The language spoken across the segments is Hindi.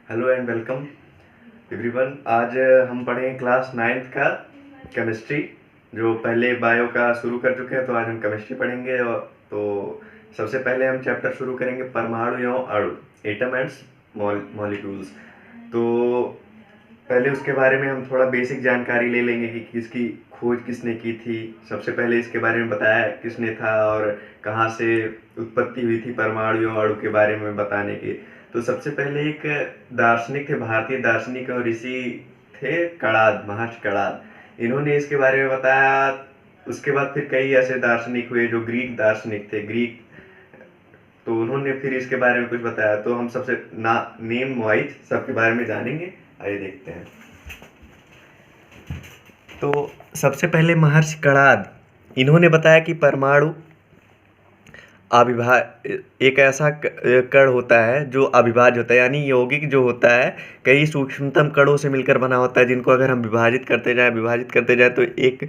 Hello and welcome everyone. आज हम पढ़ेंगे क्लास 9th का केमिस्ट्री। जो पहले बायो का शुरू कर चुके हैं, तो आज हम केमिस्ट्री पढ़ेंगे। और तो सबसे पहले हम चैप्टर शुरू करेंगे परमाणु एवं अणु, एटम एंड्स मॉलिक्यूल्स। तो पहले उसके बारे में हम थोड़ा बेसिक जानकारी ले लेंगे कि किसकी खोज किसने की थी। सबसे पहले इसके बारे में बताया किसने था और कहाँ से उत्पत्ति हुई थी परमाणु एवं अणु के बारे में बताने की। तो सबसे पहले एक दार्शनिक थे, भारतीय दार्शनिक और ऋषि थे, कणाद, महर्षि कणाद। इन्होंने इसके बारे में बताया। उसके बाद फिर कई ऐसे दार्शनिक हुए जो ग्रीक दार्शनिक थे, ग्रीक, तो उन्होंने फिर इसके बारे में कुछ बताया। तो हम सबसे नेम वाइज सबके बारे में जानेंगे। आइए देखते हैं। तो सबसे पहले महर्षि कणाद, इन्होंने बताया कि परमाणु एक ऐसा कण होता है जो अविभाज्य होता है, यानी यौगिक जो होता है कई सूक्ष्मतम कणों से मिलकर बना होता है, जिनको अगर हम विभाजित करते जाए तो एक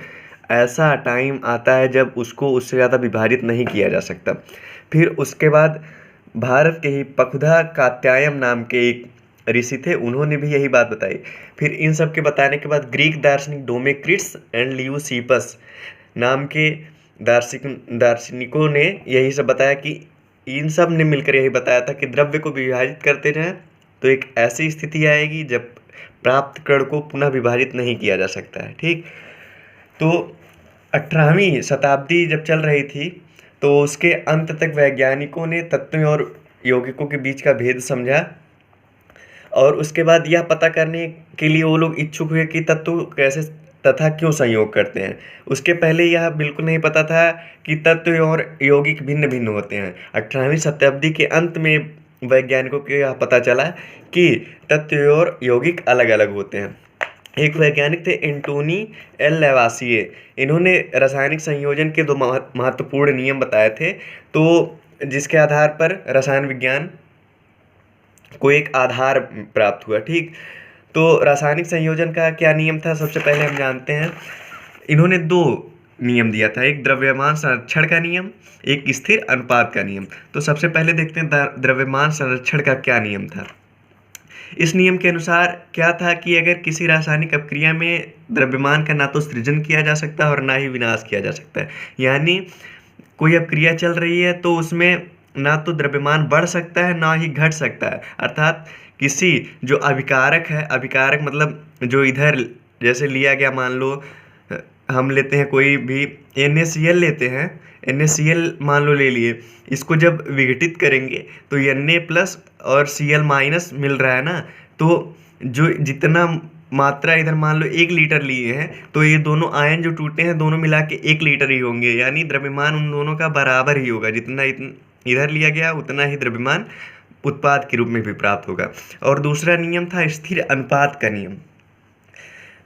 ऐसा टाइम आता है जब उसको उससे ज़्यादा विभाजित नहीं किया जा सकता। फिर उसके बाद भारत के ही पकुधा कात्यायन नाम के एक ऋषि थे, उन्होंने भी यही बात बताई। फिर इन सब के बताने के बाद ग्रीक दार्शनिक डोमेक्रिट्स एंड ल्यूसिपस नाम के दार्शनिकों ने यही सब बताया कि इन सब ने मिलकर यही बताया था कि द्रव्य को विभाजित करते रहें तो एक ऐसी स्थिति आएगी जब प्राप्त कण को पुनः विभाजित नहीं किया जा सकता है। ठीक, तो 18वीं शताब्दी जब चल रही थी तो उसके अंत तक वैज्ञानिकों ने तत्वों और यौगिकों के बीच का भेद समझा, और उसके बाद यह पता करने के लिए वो लोग इच्छुक हुए कि तत्व कैसे तथा क्यों संयोग करते हैं। उसके पहले यह बिल्कुल नहीं पता था कि तत्व और यौगिक भिन्न भिन्न होते हैं। 18वीं शताब्दी के अंत में वैज्ञानिकों को यह पता चला कि तत्व और यौगिक अलग अलग होते हैं। एक वैज्ञानिक थे एंटोनी एल लेवासिए, इन्होंने रासायनिक संयोजन के दो महत्वपूर्ण नियम बताए थे, तो जिसके आधार पर रसायन विज्ञान को एक आधार प्राप्त हुआ। ठीक, तो रासायनिक संयोजन का क्या नियम था, सबसे पहले हम जानते हैं। इन्होंने दो नियम दिया था, एक द्रव्यमान संरक्षण का नियम, एक स्थिर अनुपात का नियम। तो सबसे पहले देखते हैं द्रव्यमान संरक्षण का क्या नियम था। इस नियम के अनुसार क्या था कि अगर किसी रासायनिक अपक्रिया में द्रव्यमान का ना तो सृजन किया जा सकता है और ना ही विनाश किया जा सकता है, यानी कोई अपक्रिया चल रही है तो उसमें ना तो द्रव्यमान बढ़ सकता है ना ही घट सकता है। अर्थात किसी जो अभिकारक है, अभिकारक मतलब जो इधर जैसे लिया गया, मान लो हम लेते हैं कोई भी NaCl लेते हैं, NaCl मान लो ले लिए, इसको जब विघटित करेंगे तो Na प्लस और Cl माइनस मिल रहा है ना, तो जो जितना मात्रा इधर मान लो 1 लीटर लिए हैं तो ये दोनों आयन जो टूटे हैं दोनों मिला के 1 लीटर ही होंगे, यानी द्रव्यमान उन दोनों का बराबर ही होगा। जितना इधर लिया गया उतना ही द्रव्यमान उत्पाद के रूप में भी प्राप्त होगा। और दूसरा नियम था स्थिर अनुपात का नियम।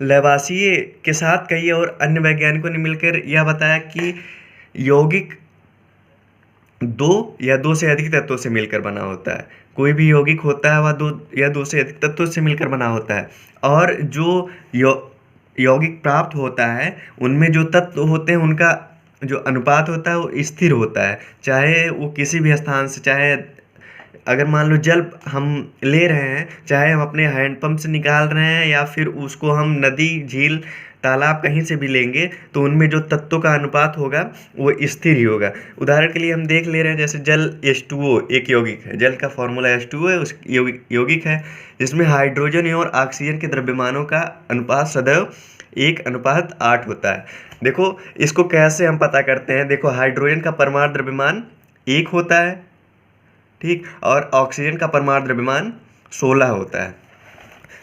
लेवासिए के साथ कई और अन्य वैज्ञानिकों ने मिलकर यह बताया कि यौगिक दो या दो से अधिक तत्वों से मिलकर बना होता है। कोई भी यौगिक होता है वह दो या दो से अधिक तत्वों से मिलकर बना होता है, और जो यौगिक प्राप्त होता है उनमें जो तत्व होते हैं उनका जो अनुपात होता है वो स्थिर होता है, चाहे वो किसी भी स्थान से, चाहे अगर मान लो जल हम ले रहे हैं, चाहे हम अपने हैंडपंप से निकाल रहे हैं या फिर उसको हम नदी, झील, तालाब कहीं से भी लेंगे, तो उनमें जो तत्वों का अनुपात होगा वो स्थिर ही होगा। उदाहरण के लिए हम देख ले रहे हैं, जैसे जल H2O एक यौगिक है, जल का फॉर्मूला H2O है, उस यौगिक है जिसमें हाइड्रोजन और ऑक्सीजन के द्रव्यमानों का अनुपात सदैव 1:8 होता है। देखो इसको कैसे हम पता करते हैं। देखो हाइड्रोजन का परमाणु द्रव्यमान 1 होता है, ठीक, और ऑक्सीजन का परमाणु द्रव्यमान 16 होता है।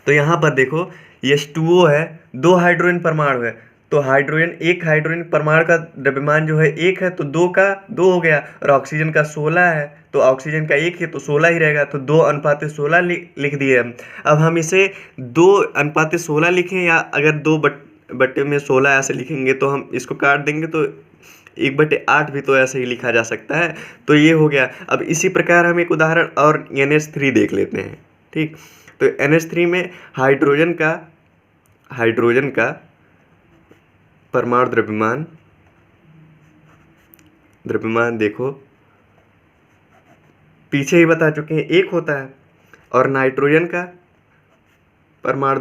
तो यहाँ पर देखो H2O है, 2 हाइड्रोजन परमाणु है, तो एक हाइड्रोजन परमाणु का द्रव्यमान जो है 1 है, तो 2 का 2 हो गया, और ऑक्सीजन का 16 है तो ऑक्सीजन का 1 है तो 16 ही रहेगा, तो 2:16 लिख दिए हम। अब हम इसे 2:16 लिखें या अगर 2/16 ऐसे लिखेंगे तो हम इसको काट देंगे तो 1/8 भी तो ऐसे ही लिखा जा सकता है। तो ये हो गया। अब इसी प्रकार हम एक उदाहरण और NH3 देख लेते हैं। ठीक, तो NH3 में हाइड्रोजन का परमाणु द्रव्यमान देखो पीछे ही बता चुके हैं, 1 होता है। और नाइट्रोजन का परमाणु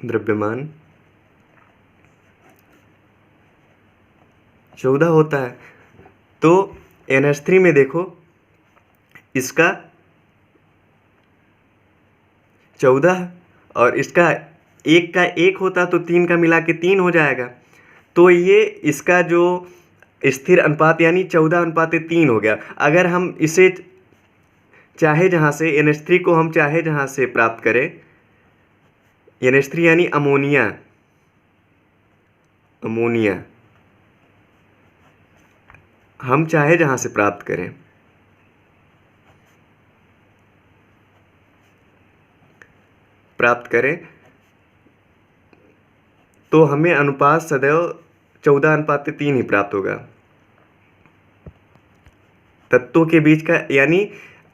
द्रव्यमान 14 होता है। तो NH3 में देखो इसका 14 और इसका एक का 1 होता तो 3 का मिला के 3 हो जाएगा। तो ये इसका जो स्थिर अनुपात यानी 14:3 हो गया। अगर हम इसे चाहे जहाँ से NH3 को हम चाहे जहाँ से प्राप्त करें, NH3 यानी अमोनिया हम चाहे जहाँ से प्राप्त करें तो हमें अनुपात सदैव 14:3 ही प्राप्त होगा तत्वों के बीच का। यानी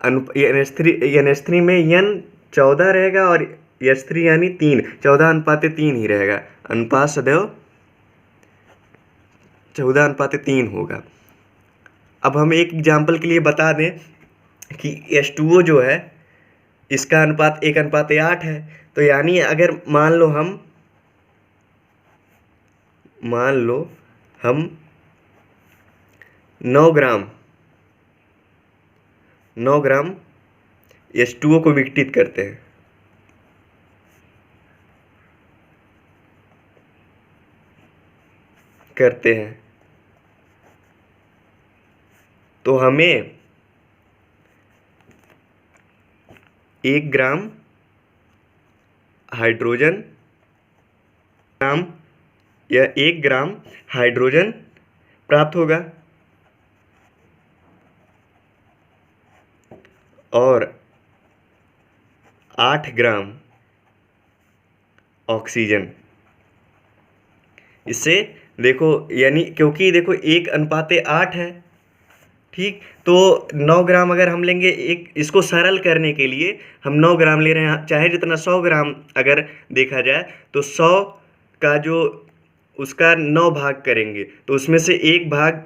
NH3 में N 14 रहेगा और H3 यानी 3, 14:3 ही रहेगा। अनुपात सदैव 14:3 होगा। अब हम एक एग्जाम्पल के लिए बता दें कि H2O जो है इसका अनुपात 1:8 है। तो यानी अगर मान लो हम 9 ग्राम H2O को विघटित करते हैं तो हमें 1 ग्राम हाइड्रोजन प्राप्त होगा और 8 ग्राम ऑक्सीजन। इससे देखो यानी क्योंकि देखो 1:8 है, ठीक। तो 9 ग्राम अगर हम लेंगे, इसको सरल करने के लिए हम 9 ग्राम ले रहे हैं, चाहे जितना 100 ग्राम अगर देखा जाए तो 100 का जो उसका 9 भाग करेंगे तो उसमें से 1 भाग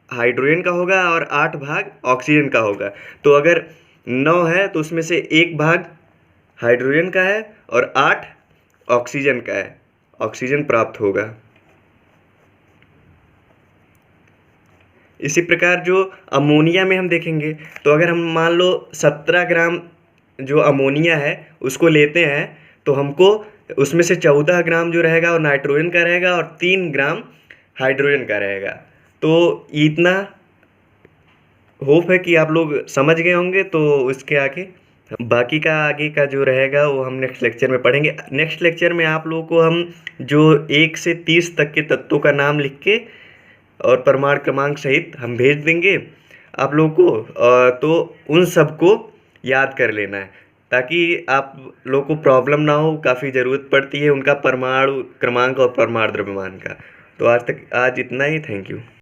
हाइड्रोजन का होगा और 8 भाग ऑक्सीजन का होगा। तो अगर 9 है तो उसमें से 1 भाग हाइड्रोजन का है और 8 ऑक्सीजन का है, ऑक्सीजन प्राप्त होगा। इसी प्रकार जो अमोनिया में हम देखेंगे तो अगर हम मान लो 17 ग्राम जो अमोनिया है उसको लेते हैं तो हमको उसमें से 14 ग्राम जो रहेगा वो नाइट्रोजन का रहेगा और 3 ग्राम हाइड्रोजन का रहेगा। तो इतना होप है कि आप लोग समझ गए होंगे। तो इसके आगे बाकी का जो रहेगा वो हम नेक्स्ट लेक्चर में पढ़ेंगे। नेक्स्ट लेक्चर में आप लोगों को हम जो 1 से 30 तक के तत्वों का नाम लिख के और परमाणु क्रमांक सहित हम भेज देंगे आप लोगों को। तो उन सबको याद कर लेना है ताकि आप लोगों को प्रॉब्लम ना हो। काफ़ी ज़रूरत पड़ती है उनका परमाणु क्रमांक और परमाणु द्रव्यमान का। तो आज इतना ही। Thank you.